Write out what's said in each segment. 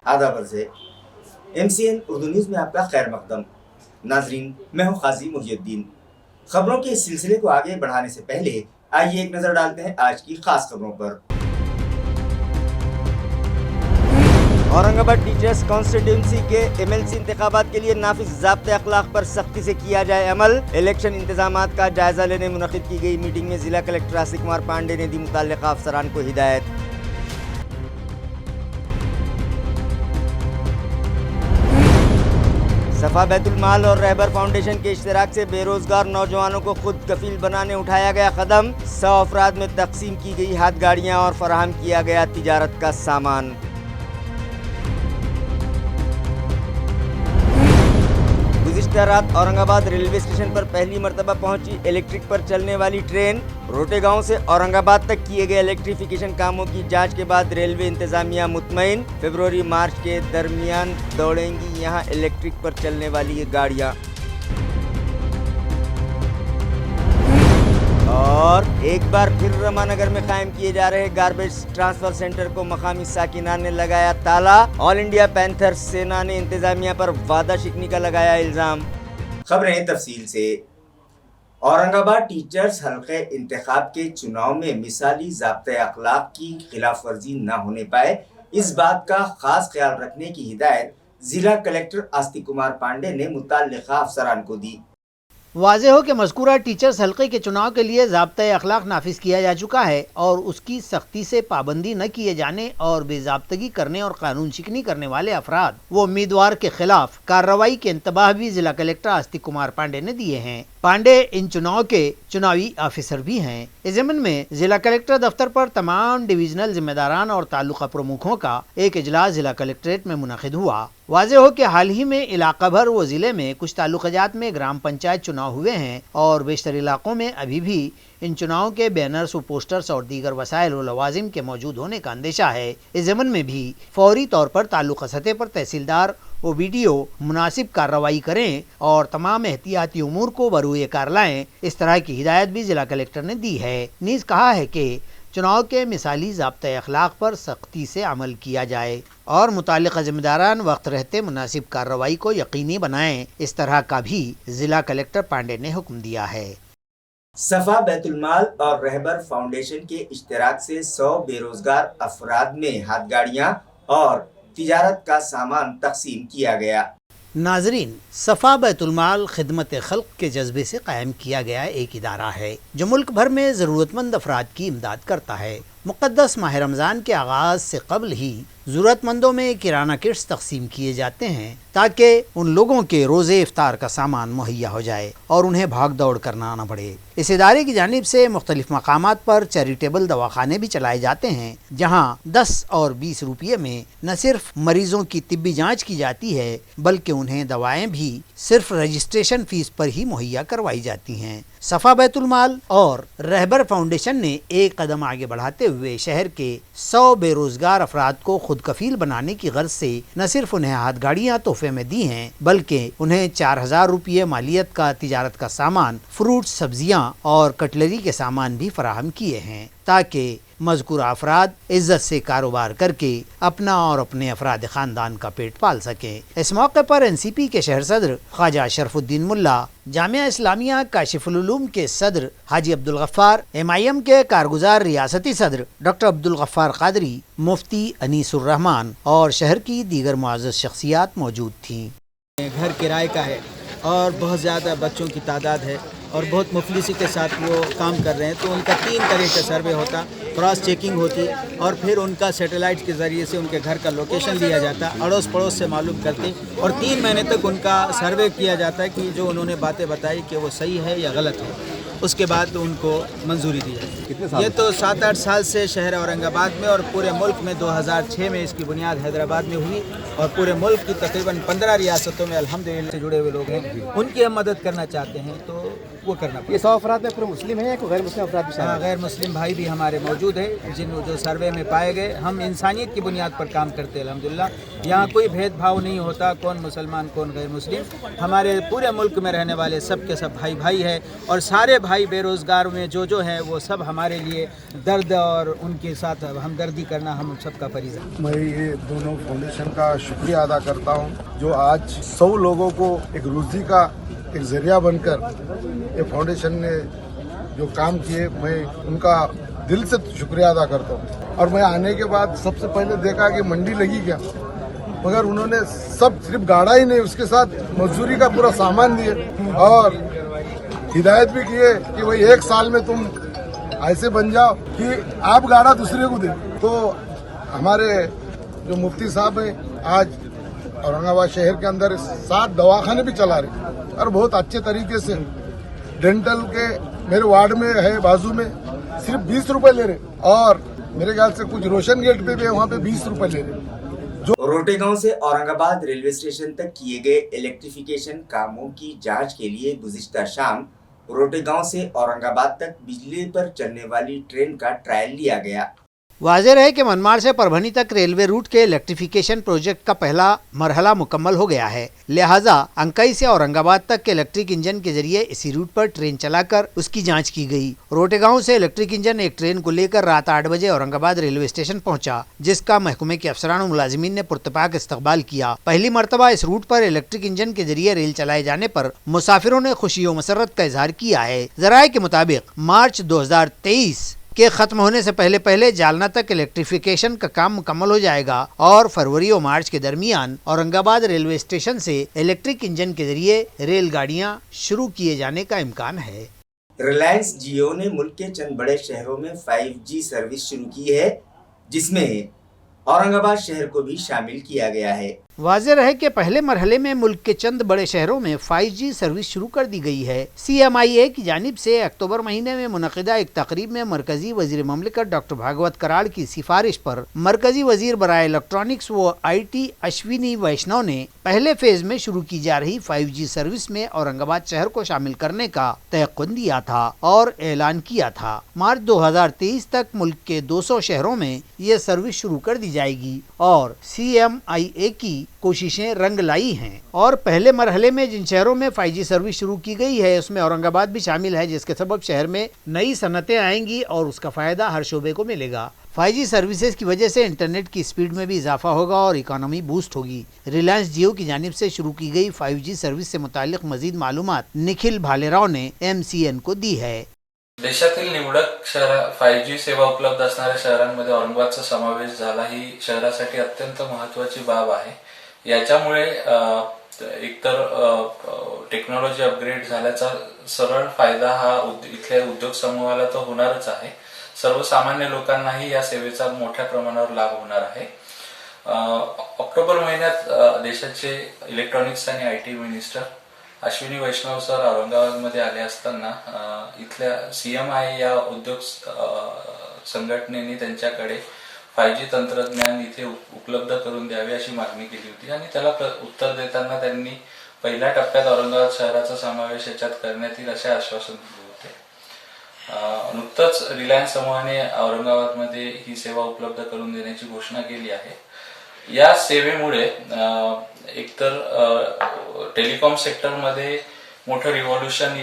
आदाब अर्ज़ है। MCN उर्दू न्यूज़ में आपका खैर मकदम। नाजरीन, मैं हूँ काजी मुहियुद्दीन। खबरों के इस सिलसिले को आगे बढ़ाने से पहले आइए एक नज़र डालते हैं आज की खास खबरों पर। औरंगाबाद टीचर्स कॉन्स्टिट्यूंसी के MLC इंतखाबात के लिए नाफिज ज़ाब्ते अखलाक पर सख्ती से किया जाए अमल। इलेक्शन इंतजामात का जायजा लेने मुनक़िद की गई मीटिंग में जिला कलेक्टर आस्तिक कुमार पांडे ने दी मुतल्लिक़ा अफसरान को हिदायत। सफा बैतुल माल और रहबर फाउंडेशन के इश्तराक से बेरोजगार नौजवानों को खुद कफील बनाने उठाया गया कदम। 100 अफराद में तकसीम की गई हाथ गाड़ियाँ और फराहम किया गया तिजारत का सामान। गुज़िश्ता रात औरंगाबाद रेलवे स्टेशन पर पहली मरतबा पहुंची इलेक्ट्रिक पर चलने वाली ट्रेन। रोटे गांव से औरंगाबाद तक किए गए इलेक्ट्रिफिकेशन कामों की जांच के बाद रेलवे इंतजामिया मुतमईन। फरवरी मार्च के दरमियान दौड़ेंगी यहां इलेक्ट्रिक पर चलने वाली ये गाड़ियां। और एक बार फिर रमानगर में कायम किए जा रहे गार्बेज ट्रांसफर सेंटर को मकामी साकिना ने लगाया ताला। ऑल इंडिया पैंथर्स सेना ने इंतजामिया पर वादा शिकनी का लगाया इल्जाम। खबरें तफसील से। औरंगाबाद टीचर्स हल्के इंतखाब के चुनाव में मिसाली ज़ाब्ते अखलाक की खिलाफ वर्जी न होने पाए, इस बात का खास ख्याल रखने की हिदायत जिला कलेक्टर आस्तिक कुमार पांडे ने मुतल्लिक़ा अफसरान को दी। वाज़ेह हो कि मज़कूरा टीचर्स हल्के के चुनाव के लिए ज़ाब्ता अखलाक नाफिज किया जा चुका है और उसकी सख्ती से पाबंदी न किए जाने और बेज़ाब्तगी करने और कानून शिकनी करने वाले अफराद व उम्मीदवार के खिलाफ कार्रवाई के इंतबाह भी जिला कलेक्टर आस्तिक कुमार पांडे ने दिए हैं। पांडे इन चुनाव के चुनावी ऑफिसर भी हैं। इस ज़मन में जिला कलेक्टर दफ्तर पर तमाम डिवीजनल जिम्मेदारान और तालुका प्रमुखों का एक इजलास जिला कलेक्ट्रेट में मुनक़िद हुआ। वाज़ेह हो कि हाल ही में इलाका भर व ज़िले में कुछ ताल्लुकात में ग्राम पंचायत चुनाव हुए हैं और बेशतर इलाकों में अभी भी इन चुनाव के बैनर्स व पोस्टर्स और दीगर वसाइल व लवाजिम के मौजूद होने का अंदेशा है। इस ज़मन में भी फौरी तौर पर ताल्लुका सतह पर तहसीलदार व BDO मुनासिब कार्रवाई करें और तमाम एहतियाती उमूर को बरूए कार लाएं। इस तरह की हिदायत भी जिला कलेक्टर ने दी है। नीज़ कहा है कि चुनाव के मिसाली ज़ाब्ते अखलाक पर सख्ती से अमल किया जाए और मुताल्लिक़ा ज़िम्मेदारान वक्त रहते मुनासिब कार्रवाई को यकीनी बनाएं। इस तरह का भी जिला कलेक्टर पांडे ने हुक्म दिया है। सफा बैतुल माल और रहबर फाउंडेशन के इश्तराक से 100 बेरोजगार अफराद में हाथ गाड़ियाँ और तिजारत का सामान तकसीम किया गया। नाजरीन, सफ़ा बैतुल माल खिदमत खल्क के जज्बे से कायम किया गया एक इदारा है जो मुल्क भर में ज़रूरतमंद अफराद की इमदाद करता है। मुक़द्दस माह रमज़ान के आगाज़ से कबल ही ज़रूरतमंदों में किराना किट्स तकसीम किए जाते हैं ताकि उन लोगों के रोज़े इफ्तार का सामान मुहैया हो जाए और उन्हें भाग दौड़ करना न पड़े। इस इदारे की जानिब से मुख्तलिफ मकामात पर चैरिटेबल दवाखाने भी चलाए जाते हैं जहाँ 10 और 20 रुपये में न सिर्फ मरीजों की तिब्बी जाँच की जाती है बल्कि उन्हें दवाएँ भी सिर्फ रजिस्ट्रेशन फ़ीस पर ही मुहैया करवाई जाती हैं। सफ़ा बैतुल माल और रहबर फाउंडेशन ने एक कदम आगे बढ़ाते हुए शहर के 100 बेरोजगार अफराद को खुद कफील बनाने की गर्ज से न सिर्फ उन्हें हाथ गाड़ियाँ तोहफे में दी हैं बल्कि उन्हें 4000 रुपये मालियत का तिजारत का सामान, फ्रूट, सब्जियाँ और कटलरी के सामान भी फराहम किए हैं ताकि मज़कूरा अफराद इज्जत से कारोबार करके अपना और अपने अफराद ख़ानदान का पेट पाल सकें। इस मौके पर NCP के शहर सदर ख्वाजा शरफुद्दीन मुल्ला, जामिया इस्लामिया काशिफुल उलूम के सदर हाजी अब्दुल गफ्फार, MIM के कारगुजार रियासती सदर डॉक्टर अब्दुल गफ्फार कादरी, मुफ्ती अनीसुर रहमान और शहर की दीगर मुअज़्ज़ज़ शख्सियात मौजूद थीं। घर किराए का है और बहुत ज़्यादा बच्चों की तादाद है और बहुत मुफलिसी के साथ वो काम कर रहे हैं, तो उनका 3 तरह का सर्वे होता, क्रॉस चेकिंग होती और फिर उनका सैटेलाइट के ज़रिए से उनके घर का लोकेशन लिया जाता, अड़ोस पड़ोस से मालूम करते और 3 महीने तक उनका सर्वे किया जाता है कि जो उन्होंने बातें बताई कि वो सही है या गलत है। उसके बाद उनको मंजूरी दी जाती है। ये तो 7-8 साल से शहर औरंगाबाद में और पूरे मुल्क में 2006 में इसकी बुनियाद हैदराबाद में हुई और पूरे मुल्क की तकरीबन 15 रियासतों में अल्हम्दुलिल्लाह से जुड़े हुए लोग हैं, उनकी हम मदद करना चाहते हैं। तो वो करना ये पड़ेगा। 100 अफराद में पूरे मुस्लिम हैं या कोई गैर मुस्लिम अफराद भी शामिल हाँ, हैं? गैर मुस्लिम भाई भी हमारे मौजूद है जो सर्वे में पाए गए। हम इंसानियत की बुनियाद पर काम करते हैं अल्हम्दुलिल्लाह। यहाँ कोई भेदभाव नहीं होता, कौन मुसलमान कौन गैर मुस्लिम। हमारे पूरे मुल्क में रहने वाले सब के सब भाई भाई है, और सारे भाई बेरोज़गार में जो है वो सब हमारे लिए दर्द और उनके साथ हमदर्दी करना हम सबका फरीज़ है। मैं ये दोनों फाउंडेशन का शुक्रिया अदा करता हूँ जो आज 100 लोगों को एक रोज़ी का एक जरिया बनकर ये फाउंडेशन ने जो काम किए, मैं उनका दिल से शुक्रिया अदा करता हूँ। और मैं आने के बाद सबसे पहले देखा कि मंडी लगी क्या, मगर उन्होंने सब सिर्फ गाड़ा ही नहीं, उसके साथ मजदूरी का पूरा सामान दिए और हिदायत भी किए कि भाई 1 साल में तुम ऐसे बन जाओ कि आप गाड़ा दूसरे को दे। तो हमारे जो मुफ्ती साहब हैं आज औरंगाबाद शहर के अंदर 7 दवाखाने भी चला रहे और बहुत अच्छे तरीके से। डेंटल के मेरे वार्ड में है बाजू में सिर्फ 20 रुपए ले रहे, और मेरे ख्याल से कुछ रोशन गेट पे भी वहाँ पे 20 रुपए ले रहे। रोटेगांव से औरंगाबाद रेलवे स्टेशन तक किए गए इलेक्ट्रिफिकेशन कामों की जांच के लिए गुज़िश्ता शाम रोटेगांव से औरंगाबाद तक बिजली पर चलने वाली ट्रेन का ट्रायल लिया गया। वाज़ेह है कि मनमाड़ से परभनी तक रेलवे रूट के इलेक्ट्रिफिकेशन प्रोजेक्ट का पहला मरहला मुकम्मल हो गया है, लिहाजा अंकई से औरंगाबाद तक के इलेक्ट्रिक इंजन के जरिए इसी रूट पर ट्रेन चलाकर उसकी जांच की गई। रोटेगांव से इलेक्ट्रिक इंजन एक ट्रेन को लेकर रात 8 बजे औरंगाबाद रेलवे स्टेशन पहुंचा, जिसका महकमे के अफसरान और मुलाजिमीन ने पुरतपाक इस्तकबाल किया। पहली मरतबा इस रूट पर इलेक्ट्रिक इंजन के जरिए रेल चलाए जाने पर मुसाफिरों ने खुशी और मसरत का इजहार किया है। ज़राए के मुताबिक मार्च 2023 के खत्म होने से पहले जालना तक इलेक्ट्रिफिकेशन का काम मुकम्मल हो जाएगा और फरवरी और मार्च के दरमियान औरंगाबाद रेलवे स्टेशन से इलेक्ट्रिक इंजन के जरिए रेलगाड़ियां शुरू किए जाने का इम्कान है। रिलायंस जियो ने मुल्क के चंद बड़े शहरों में 5G सर्विस शुरू की है, जिसमें औरंगाबाद शहर को भी शामिल किया गया है। वाज़ेह रहे कि पहले मरहले में मुल्क के चंद बड़े शहरों में 5G सर्विस शुरू कर दी गई है। CMIA की जानिब से अक्टूबर महीने में मुनक़िदा एक तकरीब में मरकजी वज़ीर ममलिकत डॉक्टर भागवत कराड़ की सिफारिश पर मरकजी वज़ीर बराए इलेक्ट्रॉनिक्स व IT अश्विनी वैष्णव ने पहले फेज में शुरू की जा रही 5G सर्विस में औरंगाबाद शहर को शामिल करने का तयक़ुन दिया था और ऐलान किया था। मार्च 2023 तक मुल्क के 200 शहरों में ये सर्विस शुरू कर दी जाएगी और CMIA की कोशिशें रंग लाई हैं। और पहले मरहले में जिन शहरों में 5G सर्विस शुरू की गई है उसमें औरंगाबाद भी शामिल है, जिसके सबब शहर में नई सनतें आएंगी और उसका फ़ायदा हर शोबे को मिलेगा। 5G सर्विसेज की वजह से इंटरनेट की स्पीड में भी इजाफा होगा और इकोनॉमी बूस्ट होगी। रिलायंस जियो की जानिब से शुरू की गई 5G सर्विस से मुतालिक मजीद मालूमात निखिल भालेराव ने MCN को दी है। देशातील निवडक शहर 5G सेवा उपलब्ध असणाऱ्या शहरांमध्ये औरंगाबादचा समावेश झाला ही शहरासाठी अत्यंत महत्त्वाची बाब आहे। याच्यामुळे एकतर टेक्नॉलॉजी अपग्रेड झाल्याचा सरळ फायदा हा इथल्या उद्योग समूहाला तर होणारच आहे, सर्वसामान्य लोकांनाही या सेवेचा मोठ्या प्रमाणावर लाभ होणार आहे। ऑक्टोबर महिन्यात देशाचे इलेक्ट्रॉनिक्स आणि IT minister Ashwini Vaishnaw sir औरंगाबादमध्ये आले असताना इथल्या CMI या उद्योग संघटनेने त्यांच्याकडे 5G तंत्रज्ञान इथे उपलब्ध करून द्यावे अशी मागणी केली होती आणि त्याला उत्तर देताना त्यांनी पहिल्या टप्प्यात औरंगाबाद शहराचा समावेश याच्यात करण्यात येईल असे आश्वासन दिले होते। नुकतंच रिलायन्स समूहाने औरंगाबादमध्ये ही सेवा उपलब्ध करून देण्याची घोषणा केली आहे। या सेवेमुळे एकतर टेलिकॉम सेक्टरमध्ये मोठं रिव्होल्यूशन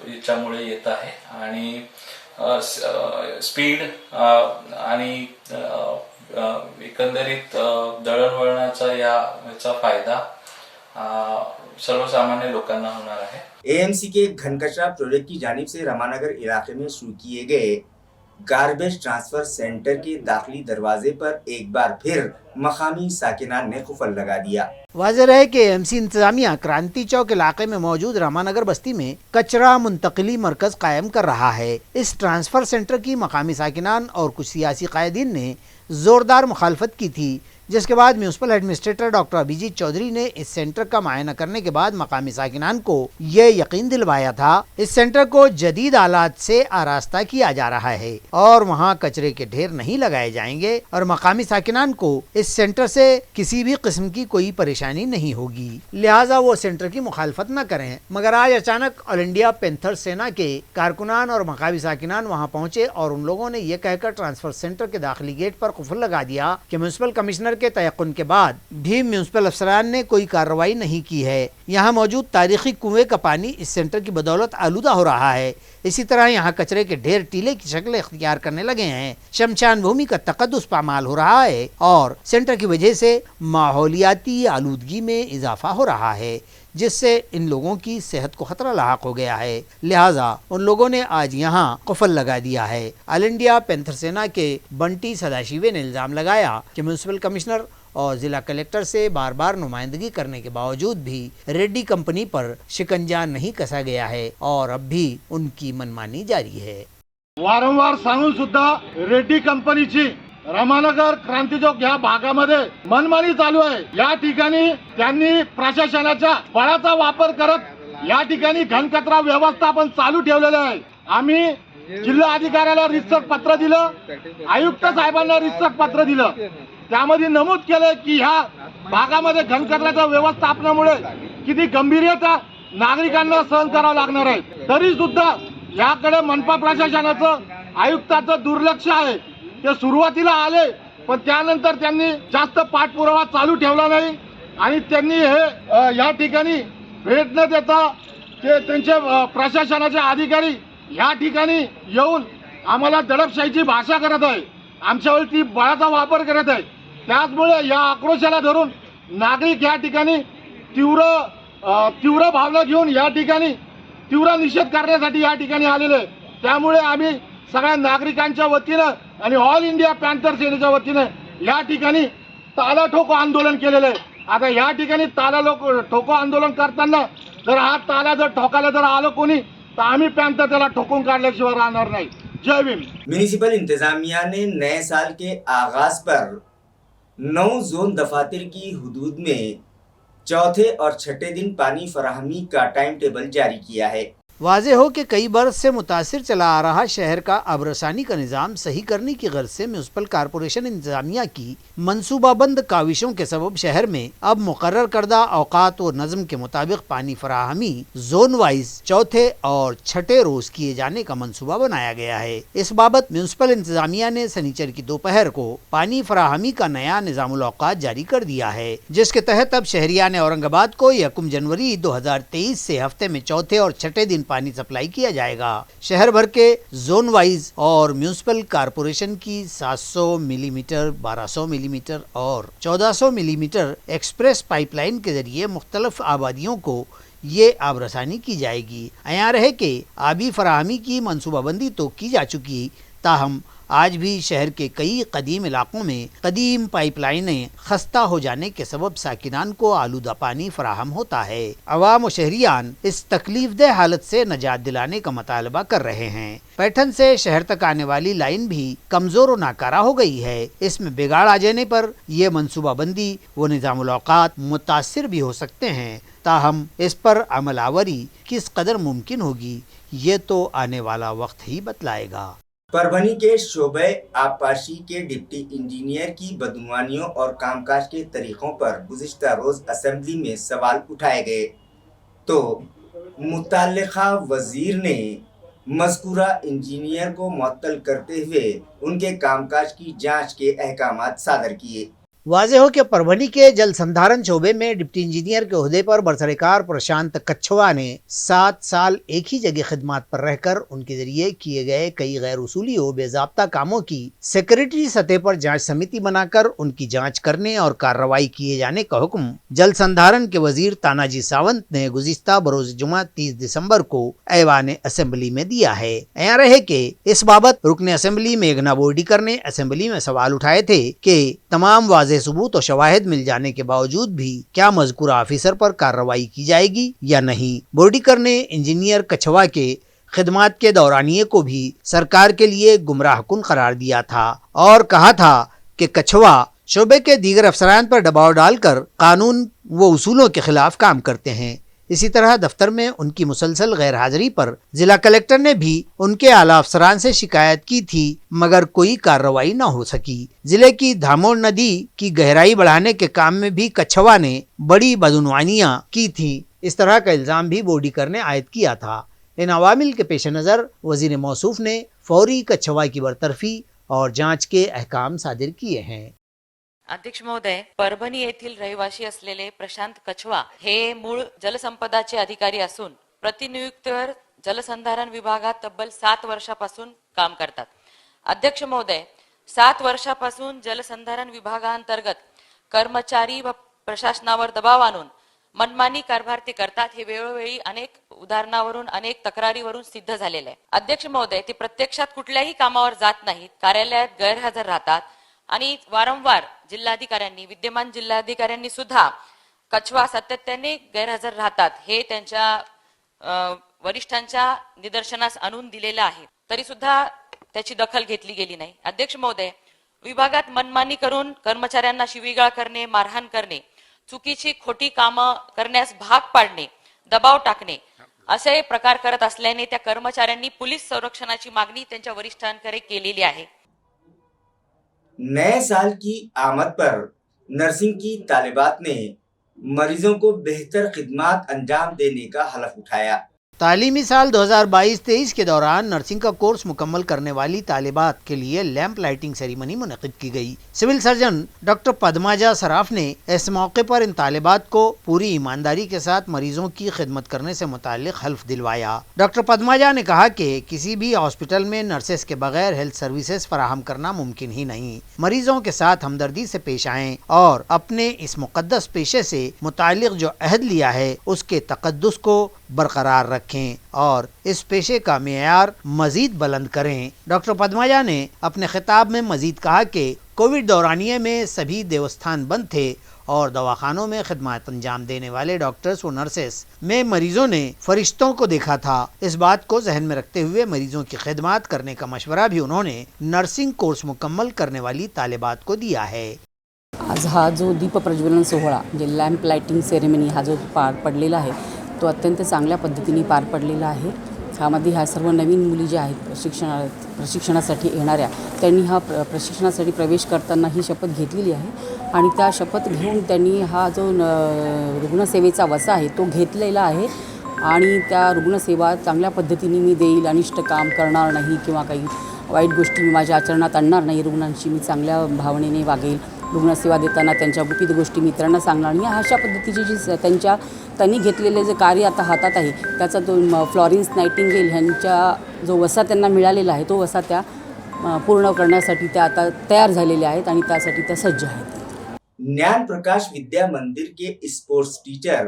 याच्यामुळे येत आहे आणि स्पीड आणि एकंदरीत दळणवळणाचा याचा फायदा सर्वसामान्य लोकांना होणार है। AMC के घनकचरा प्रोजेक्ट की जानिब से रमानगर इलाके में शुरू किए गए गार्बेज ट्रांसफर सेंटर के दाखिली दरवाजे पर एक बार फिर मकामी साकिनान ने कुफल लगा दिया। वाज़ेह रहे कि AMC इंतजामिया क्रांति चौक इलाके में मौजूद रामानगर बस्ती में कचरा मुंतकली मरकज कायम कर रहा है। इस ट्रांसफर सेंटर की मकामी साकिनान और कुछ सियासी कायदीन ने जोरदार मुखालफत की थी, जिसके बाद municipal administrator doctor Abhijit Chaudhari ने इस सेंटर का मुआयना करने के बाद मकामी साकिनान को ये यकीन दिलवाया था इस सेंटर को जदीद आलात से आरास्ता किया जा रहा है और वहाँ कचरे के ढेर नहीं लगाए जाएंगे और मकामी साकिनान को इस सेंटर से किसी भी किस्म की कोई परेशानी नहीं होगी, लिहाजा वो सेंटर की मुखालफत न करें। मगर आज अचानक ऑल इंडिया पैंथर सेना के कारकुनान और मकामी साकिनान वहाँ पहुँचे और उन लोगों ने यह कहकर ट्रांसफर सेंटर के दाखिली गेट पर कुफल लगा दिया कि म्यूनसिपल कमिश्नर के तयक्कुन के बाद भी म्यूनसिपल अफसरान ने कोई कार्रवाई नहीं की है। यहाँ मौजूद तारीखी कुएं का पानी इस सेंटर की बदौलत आलूदा हो रहा है। इसी तरह यहाँ कचरे के ढेर टीले की शक्ल इख्तियार करने लगे हैं। शमशान भूमि का तकद्दुस पामाल हो रहा है और सेंटर की वजह से माहौलियाती आलूदगी में इजाफा हो रहा है, जिससे इन लोगों की सेहत को खतरा लाहक हो गया है। लिहाजा उन लोगों ने आज यहाँ कुफल लगा दिया है। ऑल इंडिया पैंथर सेना के बंटी सदाशिवे ने इल्जाम लगाया कि म्यूनसिपल कमिश्नर और जिला कलेक्टर से बार बार नुमाइंदगी करने के बावजूद भी रेड्डी कंपनी पर शिकंजा नहीं कसा गया है और अब भी उनकी मनमानी जारी है। वारंवार सांगून सुद्धा रेड्डी कंपनीची रामानगर क्रांती चौक या भागामध्ये मनमानी चालू आहे। या ठिकाणी त्यांनी प्रशासनाच्या बळाचा वापर करत या ठिकाणी घनकचरा व्यवस्थापन चालू ठेवलेले आहे। आम्ही जिल्हा अधिकाऱ्याला रितसर पत्र दिलं, आयुक्त साहेबांना रितसर पत्र दिलं, त्यामध्ये नमूद केलं की ह्या भागामध्ये घनकचऱ्याच्या व्यवस्थापनामुळे किती गंभीरता नागरिकांना सहन करावं लागणार आहे। तरी सुद्धा याकडे मनपा प्रशासनाचं आयुक्ताचं दुर्लक्ष आहे। ते सुरुवातीला आले पण त्यानंतर त्यांनी जास्त पाठपुरावा चालू ठेवला नाही आणि त्यांनी हे या ठिकाणी भेट न देता ते त्यांचे प्रशासनाचे अधिकारी या ठिकाणी येऊन आम्हाला दडपशाहीची भाषा करत आहे, आमच्यावरती बळाचा वापर करत आहे। त्याचमुळे या आक्रोशाला धरून नागरिक या ठिकाणी तीव्र भावना घेऊन या ठिकाणी तीव्र निषेध करण्यासाठी या ठिकाणी आलेले। त्यामुळे आम्ही सगळ्या नागरिकांच्या वतीनं आणि ऑल इंडिया पॅंथर सेनेच्या वतीनं या ठिकाणी ताला ठोको आंदोलन केलेलं आहे। आता या ठिकाणी ठोको आंदोलन करताना जर हा ताला जर ठोकायला जर आलं कोणी तर आम्ही पॅंथर त्याला ठोकून काढल्याशिवाय राहणार नाही। जय भीम। म्यूनिसिपल इंतजामिया ने नए साल के आगाज पर 9 जोन दफातर की हुदूद में चौथे और छठे दिन पानी फराहमी का टाइम टेबल जारी किया है। वाज़ेह हो कि कई बरस से मुतासिर चला आ रहा शहर का आबरसानी का निज़ाम सही करने की गर्ज से म्यूनसिपल कारपोरेशन इंतजामिया की मनसूबाबंद काविशों के सबब शहर में अब मुकर्रर करदा औकात व नज़म के मुताबिक पानी फराहमी जोन वाइज चौथे और छठे रोज किए जाने का मनसूबा बनाया गया है। इस बाबत म्यूनसिपल इंतजामिया ने सनीचर की दोपहर को पानी फराहमी का नया निज़ामुल औकात जारी कर दिया है, जिसके तहत अब शहरियान औरंगाबाद को 1 जनवरी 2023 से हफ्ते में चौथे और छठे दिन पानी सप्लाई किया जाएगा। शहर भर के जोन वाइज और म्यूनसिपल कारपोरेशन की 700 मिलीमीटर, 1200 मिलीमीटर और 1400 मिलीमीटर एक्सप्रेस पाइपलाइन के जरिए मुख्तलिफ आबादियों को ये आबरसानी की जाएगी। अयां रहे कि आबी फराहमी की मनसूबाबंदी तो की जा चुकी, ताहम आज भी शहर के कई कदीम इलाकों में कदीम पाइपलाइनें खस्ता हो जाने के सबब साकिनान को आलूदा पानी फराहम होता है। अवाम व शहरियान इस तकलीफदेह हालत से निजात दिलाने का मुतालबा कर रहे हैं। पैठन से शहर तक आने वाली लाइन भी कमजोर व नाकारा हो गई है। इसमें बिगाड़ आ जाने पर यह मनसूबाबंदी व निज़ामुल औकात मुतासिर भी हो सकते हैं, ताहम इस पर अमलावरी किस कदर मुमकिन होगी ये तो आने वाला वक्त ही बतलाएगा। परभनी के शोबे आबपाशी के डिप्टी इंजीनियर की बदगुमानियों और कामकाज के तरीकों पर गुज़िश्ता रोज असेंबली में सवाल उठाए गए तो मुतल्लिका वजीर ने मज़कूरा इंजीनियर को मुअत्तल करते हुए उनके कामकाज की जांच के अहकामात सादर किए। वाज़ेह हो कि परभनी के जल संधारण शोबे में डिप्टी इंजीनियर के ओहदे पर बरसरकार प्रशांत कच्छवा ने 7 साल एक ही जगह खिदमात पर रहकर उनके जरिए किए गए कई गैर उसूली व बेज़ाब्ता कामों की सेक्रेटरी सतह पर जांच समिति बनाकर उनकी जांच करने और कार्रवाई किए जाने का हुक्म जल संधारण के वजीर तानाजी सावंत ने गुज़िश्ता बरोज़ जुमा 30 दिसंबर को ऐवान असेंबली में दिया है। यहाँ रहे कि इस बाबत रुकन असेंबली मेघना बोर्डीकर ने असेंबली में सवाल उठाए थे कि तमाम वाज़ेह सबूत और शवाहिद मिल जाने के बावजूद भी क्या मज़कूरा ऑफिसर पर कार्रवाई की जाएगी या नहीं। बोर्डीकर ने इंजीनियर कछवा के खिदमात के दौरानिये को भी सरकार के लिए गुमराह कुन करार दिया था और कहा था कि कछवा शोबे के दीगर अफसरान पर दबाव डालकर कानून व उसूलों के खिलाफ काम करते हैं। इसी तरह दफ्तर में उनकी मुसलसल गैर हाजिरी पर जिला कलेक्टर ने भी उनके आला अफसरान से शिकायत की थी, मगर कोई कार्रवाई न हो सकी। जिले की धामोड़ नदी की गहराई बढ़ाने के काम में भी कछवा ने बड़ी बदउनवानियां की थी। इस तरह का इल्जाम भी बोडीकर ने आयद किया था। इन अवामिल के पेश नज़र वजीर मौसूफ ने फौरी कछवा की बरतरफी और जांच के अहकाम सादिर किए हैं। अध्यक्ष महोदय, परभणी येथील रहिवासी असलेले प्रशांत कछवा हे मूळ जलसंपदाचे अधिकारी असून प्रतिनियुक्तीवर जलसंधारण विभागात तब्बल 7 वर्षापासून काम करतात। अध्यक्ष महोदय, 7 वर्षापासून जलसंधारण विभागांतर्गत कर्मचारी व प्रशासनावर दबाव आणून मनमानी कारभार ते करतात हे वेळोवेळी अनेक उदाहरणावरून अनेक तक्रारीवरून सिद्ध झालेले आहे। अध्यक्ष महोदय, ते प्रत्यक्षात कुठल्याही कामावर जात नाहीत, कार्यालयात गैरहजर राहतात आणि वारंवार जिल्हाधिकाऱ्यांनी विद्यमान जिल्हाधिकाऱ्यांनी सुद्धा कछवा सातत्याने गैरहजर राहतात हे त्यांच्या वरिष्ठांच्या निदर्शनास आणून दिलेलं आहे, तरी सुद्धा त्याची दखल घेतली गेली नाही। अध्यक्ष महोदय, विभागात मनमानी करून कर्मचाऱ्यांना शिवीगाळ करणे, मारहाण करणे, चुकीची खोटी कामं करण्यास भाग पाडणे, दबाव टाकणे असे प्रकार करत असल्याने त्या कर्मचाऱ्यांनी पोलीस संरक्षणाची मागणी त्यांच्या वरिष्ठांकडे केलेली आहे। नए साल की आमद पर नर्सिंग की तालिबात ने मरीजों को बेहतर खिदमत अंजाम देने का हलफ उठाया। तालीमी साल 2022-23 के दौरान नर्सिंग का कोर्स मुकम्मल करने वाली तालिबात के लिए लैंप लाइटिंग सेरेमनी मुनक़िद की गई। Civil surgeon doctor Padmaja Saraf ने इस मौके पर इन तालिबात को पूरी ईमानदारी के साथ मरीजों की खिदमत करने से मुताल्लिक़ हल्फ दिलवाया। डॉक्टर पद्माजा ने कहा कि किसी भी हॉस्पिटल में नर्सेस के बगैर हेल्थ सर्विसेज फराहम करना मुमकिन ही नहीं। मरीजों के साथ हमदर्दी से पेश आएं और अपने इस मुक़द्दस पेशे से मुताल्लिक़ जो अहद लिया है उसके तक़द्दुस को बरकरार रखें और इस पेशे का मेयार मजीद बुलंद करें। डॉक्टर पद्माजा ने अपने खिताब में मजीद कहा कि कोविड दौरानिये में सभी देवस्थान बंद थे और दवाखानों में खिदमत अंजाम देने वाले डॉक्टर्स व नर्सेस में मरीजों ने फरिश्तों को देखा था। इस बात को जहन में रखते हुए मरीजों की खिदमत करने का मशवरा भी उन्होंने नर्सिंग कोर्स मुकम्मल करने वाली तालिबात को दिया है। आज हा जो दीप प्रज्वलन सोहळा जे लॅम्प लाइटिंग सेरेमनी हा जो पार पडलेला आहे तो अत्यंत चांगल्या पद्धतीने पार पडलेला आहे। ह्यामध्ये ह्या सर्व नवीन मुली ज्या आहेत प्रशिक्षणासाठी येणाऱ्या त्यांनी हा प्रशिक्षणासाठी प्रवेश करताना ही शपथ घेतलेली आहे आणि त्या शपथ घेऊन त्यांनी हा जो रुग्णसेवेचा वसा आहे तो घेतलेला आहे आणि त्या रुग्णसेवा चांगल्या पद्धतीने मी देईल, अनिष्ट काम करणार नाही किंवा काही वाईट गोष्टी मी माझ्या आचरणात आणणार नाही, रुग्णांशी मी चांगल्या भावनेने वागेल, रुग्णसेवा देताना त्यांच्या गुपित गोष्टी मित्रांना सांगणार नाही, अशा पद्धतीची जी त्यांनी घेतलेले जे कार्य आता हातात आहे त्याचा तो फ्लॉरेन्स नाइटिंगेल ह्यांच्या जो वसा त्यांना मिळालेला आहे तो वसा त्या पूर्ण करण्यासाठी त्या आता तयार झालेल्या आहेत आणि त्यासाठी त्या सज्ज आहेत। ज्ञान प्रकाश विद्या मंदिर के स्पोर्ट्स टीचर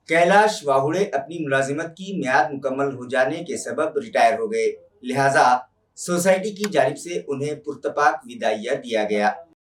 कैलाश वाहुड़े अपनी मुलाजिमत की मियाद मुकम्मल हो जाने के सबब रिटायर हो गए, लिहाजा सोसाइटी की जानिब से उन्हें पुरतपाक विदाइया दिया गया।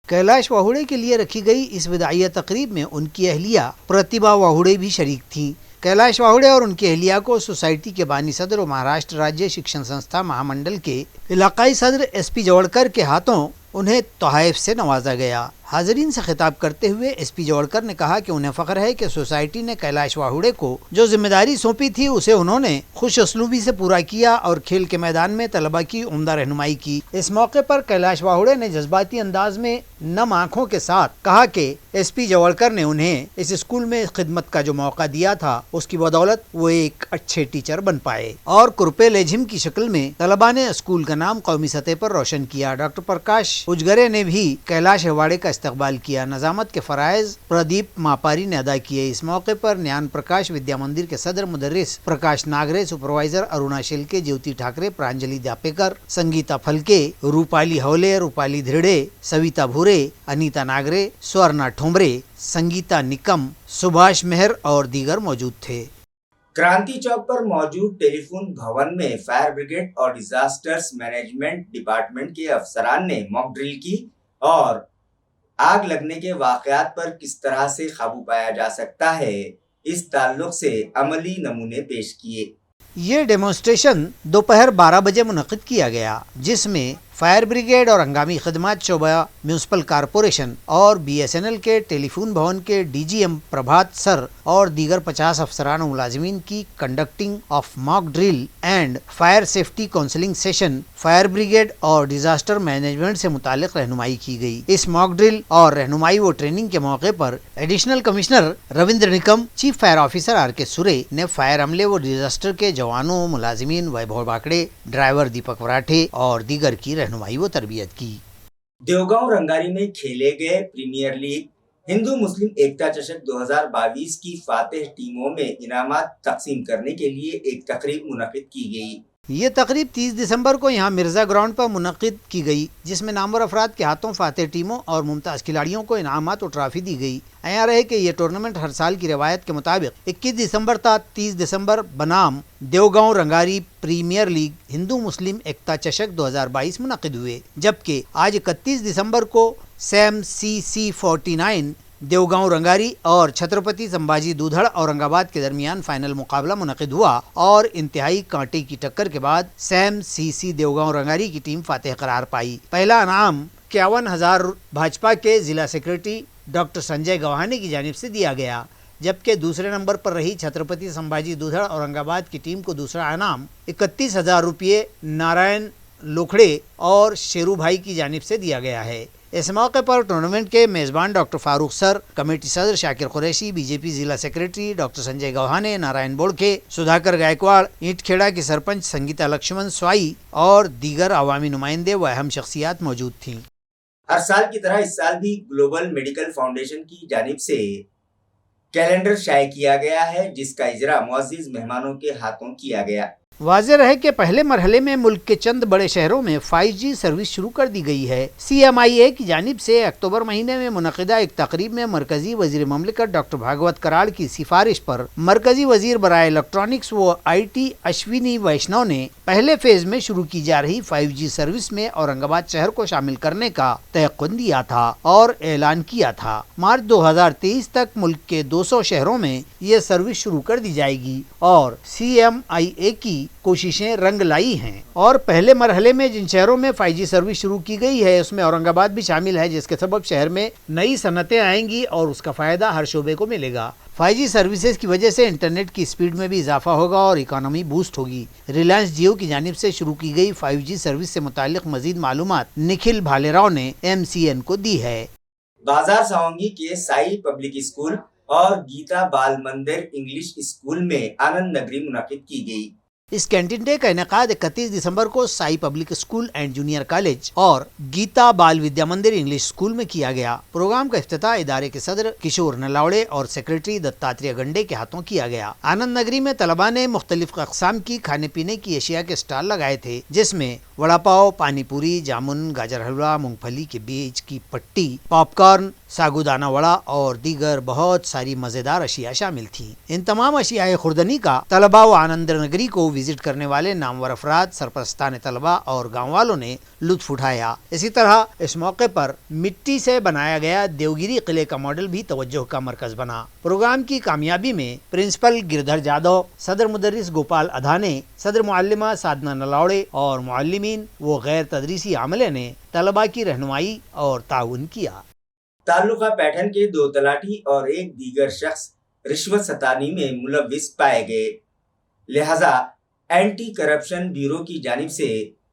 कैलाश वाहुड़े के लिए रखी गई इस विदाइया तकरीब में उनकी अहलिया प्रतिभा वाहुड़े भी शरीक थी। कैलाश वाहुड़े और उनकी अहलिया को सोसाइटी के बानी सदर और महाराष्ट्र राज्य शिक्षण संस्था महामंडल के इलाकाई सदर SP जवड़कर के हाथों उन्हें तोहफ़े से नवाजा गया। हाज़रीन से खिताब करते हुए SP जवड़कर ने कहा कि उन्हें फ़ख्र है कि सोसाइटी ने कैलाश वाहुड़े को जो जिम्मेदारी सौंपी थी उसे उन्होंने खुश असलूबी से पूरा किया और खेल के मैदान में तलबा की उम्दा रहनुमाई की। इस मौके पर कैलाश वाहुड़े ने जज्बाती अंदाज में नम आँखों के साथ कहा कि SP जवड़कर ने उन्हें इस स्कूल में खिदमत का जो मौका दिया था उसकी बदौलत वो एक अच्छे टीचर बन पाए और कुरपे लेझिम की शक्ल में तलबा ने स्कूल का नाम कौमी सतह पर रोशन किया। डॉक्टर प्रकाश उजगरे ने भी कैलाश वाहुड़े का इस्तकबाल किया। नजामत के फ़राइज़ प्रदीप मापारी ने अदा किए। इस मौके पर ज्ञान प्रकाश विद्या मंदिर के सदर मुदर्रिस प्रकाश नागरे, सुपरवाइजर अरुणा शिलके, ज्योति ठाकरे, प्रांजलि दापेकर, संगीता फलके, रूपाली हौले, रूपाली धिरड़े, सविता भूरे, अनीता नागरे, स्वर्णा ठोंबरे, संगीता निकम, सुभाष मेहर और दीगर मौजूद थे। क्रांति चौक पर मौजूद टेलीफोन भवन में फायर ब्रिगेड और डिजास्टर्स मैनेजमेंट डिपार्टमेंट के अफसरान ने मॉक ड्रिल की और आग लगने के वाकयात पर किस तरह से काबू पाया जा सकता है इस ताल्लुक से अमली नमूने पेश किए। ये डेमोन्स्ट्रेशन दोपहर 12 बजे मुनक़िद किया गया जिसमें फायर ब्रिगेड और हंगामी खदमात शोबा म्यूनसिपल कॉरपोरेशन और BSNL के टेलीफोन भवन के DGM प्रभात सर और दीगर 50 अफसरान और मुलाजिमीन की conducting of mock drill and fire safety counselling session fire brigade और डिजास्टर मैनेजमेंट से मुतालिक रहनुमाई की गई। इस मॉक ड्रिल और रहनुमाई व ट्रेनिंग के मौके पर additional commissioner Ravindra Nikam, chief fire officer RK सुरे ने फायर अमले व डिजास्टर के जवानों, मुलाजिमीन, वैभव बाकड़े, ड्राइवर दीपक वराठे और दीगर की रहनुमाई व तरबियत की। देवगांव रंगारी में खेले गए प्रीमियर लीग हिंदू मुस्लिम एकता चषक 2022 की फातेह टीमों में इनामात तकसीम करने के लिए एक तकरीब मुनक्किद की गई। ये तकरीब 30 दिसंबर को यहाँ मिर्जा ग्राउंड पर मुनक्किद की गई, जिसमें नामवर अफराद के हाथों फातेह टीमों और मुमताज़ खिलाड़ियों को इनामात और ट्रॉफी दी गई। यहाँ रहे कि ये टूर्नामेंट हर साल की रवायत के मुताबिक 21 दिसंबर था 30 दिसंबर बनाम देवगांव रंगारी प्रीमियर लीग हिंदू मुस्लिम एकता चषक 2022 मुनक्किद हुए, जबकि आज 31 दिसंबर को सैम CC 49 देवगांव रंगारी और छत्रपति संभाजी दूधड़ औरंगाबाद के दरमियान फाइनल मुकाबला मुनक्किद हुआ और इंतहाई कांटे की टक्कर के बाद सैम CC देवगांव रंगारी की टीम फातेह करार पाई। पहला इनाम 51,000 भाजपा के जिला सेक्रेटरी डॉक्टर संजय गवाने की जानिब से दिया गया, जबकि दूसरे नंबर पर रही छत्रपति संभाजी दूधड़ औरंगाबाद की टीम को दूसरा इनाम 31,000 रुपये नारायण लोखड़े और शेरू भाई की जानिब से दिया गया है। इस मौके पर टूर्नामेंट के मेज़बान डॉक्टर फारूक सर, कमेटी सदर शाकिर कुरैशी, BJP जिला सेक्रेटरी डॉक्टर संजय गवाने, नारायण बोड़खे, सुधाकर गायकवाड़, ईंटखेड़ा की सरपंच संगीता लक्ष्मण स्वाई और दीगर अवामी नुमाइंदे व अहम शख्सियात मौजूद थीं। हर साल की तरह इस साल भी ग्लोबल मेडिकल फाउंडेशन की जानिब से कैलेंडर शाये किया गया है, जिसका इजरा मुअज़्ज़िज़ मेहमानों के हाथों किया गया। वाज़ेह रहे कि पहले मरहले में मुल्क के चंद बड़े शहरों में 5G सर्विस शुरू कर दी गई है। CMIA की जानिब से अक्टूबर महीने में मुनक़िदा एक तकरीब में मरकजी वज़ीर ममलिकत डॉक्टर भागवत कराड़ की सिफारिश पर मरकजी वज़ीर बराए इलेक्ट्रॉनिक्स व IT अश्विनी वैष्णव ने पहले फेज में शुरू की जा रही 5G सर्विस में औरंगाबाद शहर को शामिल करने का तयक़ुन दिया था और ऐलान किया था। मार्च 2023 तक मुल्क के 200 शहरों में ये सर्विस शुरू कर दी जाएगी और CMIA की कोशिशें रंग लाई हैं और पहले मरहले में जिन शहरों में 5G सर्विस शुरू की गई है उसमें औरंगाबाद भी शामिल है, जिसके सबब शहर में नई सनतें आएंगी और उसका फ़ायदा हर शोबे को मिलेगा। 5G सर्विसेज की वजह से इंटरनेट की स्पीड में भी इजाफा होगा और इकोनॉमी बूस्ट होगी। रिलायंस जियो की जानिब से शुरू की गई 5G सर्विस से मुतालिक मजीद मालूमात निखिल भालेराव ने MCN को दी है। बाजार सावंगी के साई पब्लिक स्कूल और गीता बाल मंदिर इंग्लिश स्कूल में आनंद नगरी मुनक्किद की गई। इस कैंटीन डे का इनेकाद 31 दिसंबर को Sai public school and junior college और गीता बाल विद्या मंदिर इंग्लिश स्कूल में किया गया। प्रोग्राम का इफ्तिताह इदारे के सदर किशोर नलावड़े और सेक्रेटरी दत्तात्रेय गंडे के हाथों किया गया। आनंद नगरी में तलबा ने मुख्तलिफ अक़साम की खाने पीने की अशिया के स्टॉल लगाए थे, जिसमें वड़ा पाव, पानी पूरी, जामुन, गाजर हलवा, मूंगफली के बीज की पट्टी, पॉपकॉर्न, सागुदाना वड़ा और दीगर बहुत सारी मजेदार अशिया शामिल थी। इन तमाम अशियाए खुर्दनी का तलबा व आनंद नगरी को विजिट करने वाले नामवर अफराद, सरपरस्तान तलबा और गाँव वालों ने लुत्फ उठाया। इसी तरह इस मौके पर मिट्टी से बनाया गया देवगिरी किले का मॉडल भी तवज्जो का मरकज बना। प्रोग्राम की कामयाबी में प्रिंसिपल गिरधर जादव, सदर मुदर्रिस गोपाल अधाने, सदर मुअल्लिमा साधना नलावड़े और मुअल्लिमीन व गैर तदरीसी आमले ने तलबा की रहनुमाई और ताउन किया। ताल्लुका पैठन के 2 तलाटी और एक दीगर शख्स रिश्वत सतानी में मुलव्विस पाए गए, लिहाजा एंटी करप्शन ब्यूरो की जानिब से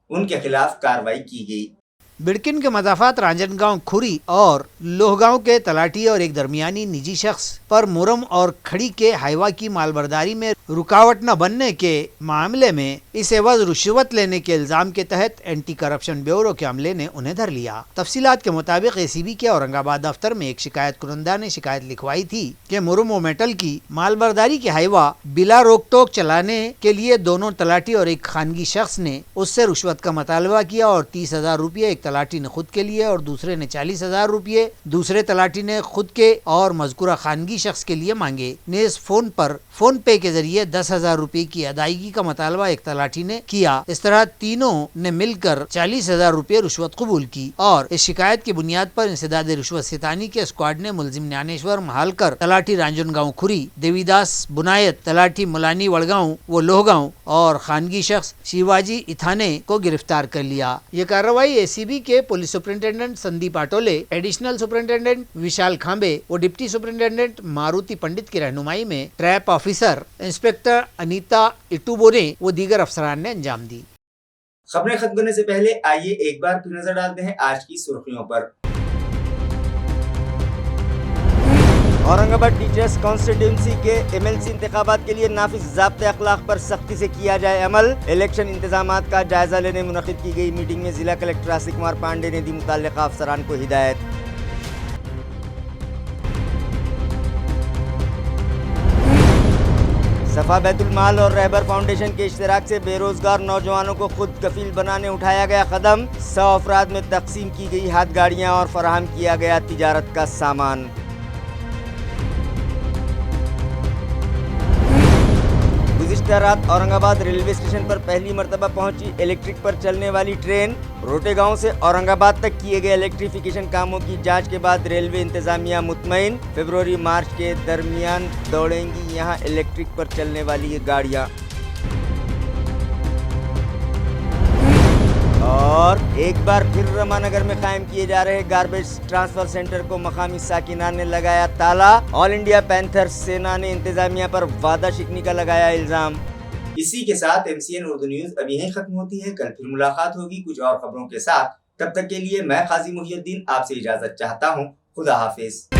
उनके खिलाफ कार्रवाई की गई। बिड़किन के मजाफात रांजनगांव खुरी और लोहगांव के तलाटी और एक दरमियानी निजी शख्स पर मुरम और खड़ी के हाईवा की मालबरदारी में रुकावट न बनने के मामले में इस एवज रिश्वत लेने के इल्जाम के तहत एंटी करप्शन ब्यूरो के अमले ने उन्हें धर लिया। तफसीलात के मुताबिक ACB के औरंगाबाद दफ्तर में एक शिकायत कुरंदा ने शिकायत लिखवाई थी कि मुरम व मेटल की मालबरदारी के हाईवा बिला रोक टोक चलाने के लिए दोनों तलाटी और एक खानगी शख्स ने उससे रिश्वत का मुतालबा किया और 30,000 रुपये एक तलाटी ने खुद के लिए और दूसरे ने 40,000 रुपये, दूसरे तलाटी ने खुद के और मजकूरा खानगी शख्स के लिए मांगे। नेज फोन पर फोन पे के जरिए 10,000 रुपये की अदायगी का मुतालबा एक तलाटी ने किया। इस तरह तीनों ने मिलकर 40,000 रुपये रिश्वत कबूल की और इस शिकायत की बुनियाद पर इंसदाद रिश्वत सितानी के स्क्वाड ने मुलजिम ज्ञानेश्वर महालकर, तलाटी रांजनगांव खुरी, देवीदास बुनायत, तलाटी मुलानी वड़गांव व लोहगांव और खानगी शख्स शिवाजी इथाने को गिरफ्तार कर लिया। ये कार्रवाई एसीबी के police superintendent Sandeep Atole, additional superintendent Vishal Khambe व डिप्टी सुपरिंटेंडेंट मारुति पंडित की रहनुमाई में trap officer inspector Anita Itubone व दीगर अफसरान ने अंजाम दी। खबरें खत्म करने से पहले आइए एक बार फिर नजर डालते हैं आज की सुर्खियों पर। औरंगाबाद टीचर्स कॉन्स्टिट्यूंसी के एमएलसी इंतखाबात के लिए नाफिज ज़ाब्ते अखलाक पर सख्ती से किया जाए अमल। इलेक्शन इंतजामात का जायजा लेने मुनक़िद की गई मीटिंग में जिला कलेक्टर आसिफ कुमार पांडे ने दी मुतल्लिक़ा अफसरान को हिदायत। सफा बैतुल माल और रहबर फाउंडेशन के इश्तिराक से बेरोजगार नौजवानों को खुद कफील बनाने उठाया गया कदम। 100 अफराद में तकसीम की गई हाथ गाड़ियाँ और फराहम किया गया तिजारत का सामान। गुज़िश्ता रात औरंगाबाद रेलवे स्टेशन पर पहली मरतबा पहुंची इलेक्ट्रिक पर चलने वाली ट्रेन। रोटे गांव से औरंगाबाद तक किए गए इलेक्ट्रिफिकेशन कामों की जांच के बाद रेलवे इंतजामिया मुतमईन। फरवरी मार्च के दरमियान दौड़ेंगी यहां इलेक्ट्रिक पर चलने वाली ये गाड़ियां। और एक बार फिर रमानगर में कायम किए जा रहे गार्बेज ट्रांसफर सेंटर को मकामी साकिनान ने लगाया ताला। ऑल इंडिया पैंथर सेना ने इंतजामिया पर वादा शिकनी का लगाया इल्जाम। इसी के साथ MCN उर्दू न्यूज अब यहीं खत्म होती है। कल फिर मुलाकात होगी कुछ और खबरों के साथ। तब तक के लिए मैं काजी मुहियुद्दीन आपसे इजाजत चाहता हूँ। खुदा हाफिज।